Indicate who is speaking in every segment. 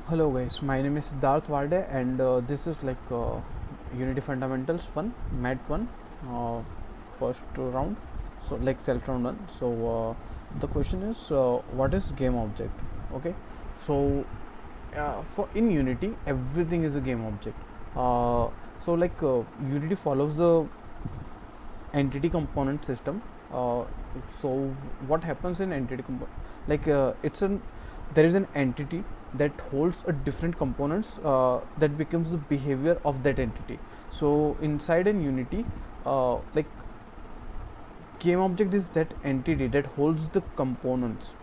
Speaker 1: Hello guys, my name is Siddharth Varde and this is like Unity Fundamentals 1 Mat1 first round, so like self round 1. So the question is what is game object? Okay, so for in Unity everything is a game object. Unity follows the entity component system. So what happens in entity component, it's an there is an entity that holds a different components that becomes the behavior of that entity. So inside an Unity, like game object is that entity that holds the components,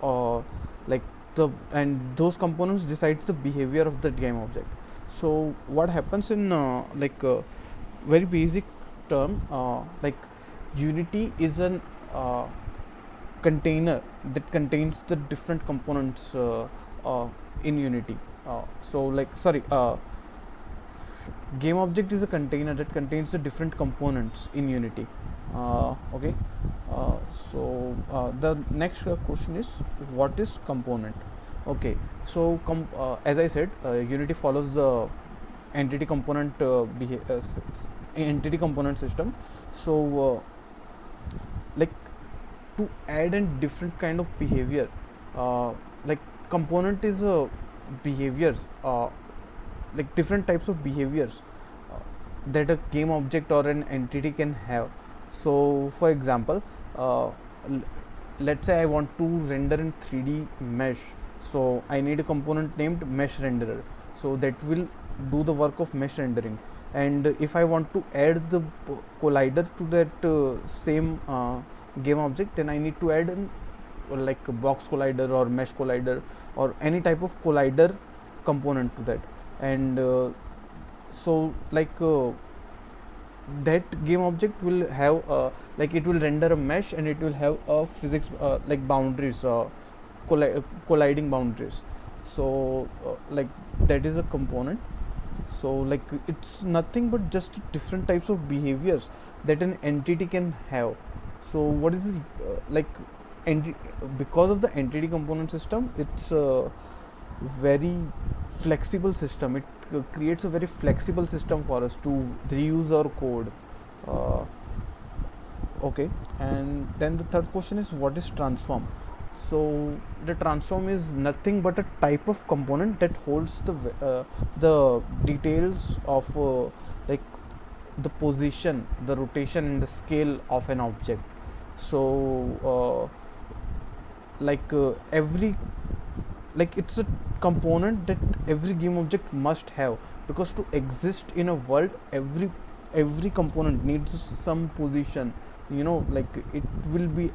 Speaker 1: like the and those components decides the behavior of that game object. So what happens in very basic term, like Unity is an container that contains the different components in Unity. Game object is a container that contains the different components in Unity. Okay. The next question is what is component? Okay. So as I said, Unity follows the entity component entity component system. So like to add a different kind of behavior, like component is behaviors, like different types of behaviors that a game object or an entity can have. So for example, let's say I want to render in 3D mesh, so I need a component named mesh renderer, so that will do the work of mesh rendering. And if I want to add the collider to that same game object, then I need to add an like a box collider or mesh collider or any type of collider component to that. And that game object will have like it will render a mesh and it will have a physics like boundaries, colliding boundaries. So like that is a component. So like it's nothing but just different types of behaviors that an entity can have. So what is it, because of the entity component system, it's a very flexible system. It creates a very flexible system for us to reuse our code. uh, okay. And then the third question is what is transform? So the transform is nothing but a type of component that holds the details of like the position, the rotation and the scale of an object. So every like it's a component that every game object must have, because to exist in a world, every component needs some position. Like it will be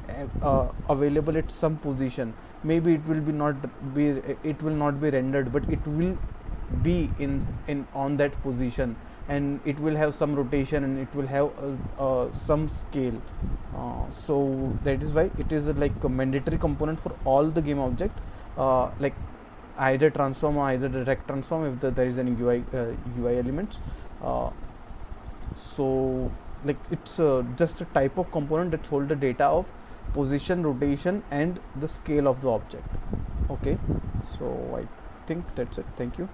Speaker 1: available at some position. Maybe it will not be rendered, but it will be in on that position, and it will have some rotation and it will have some scale. So that is why it is like a mandatory component for all the game object, like either transform or either direct transform if there is any UI elements. So like it's just a type of component that hold the data of position, rotation and the scale of the object. Okay, so I think that's it. Thank you.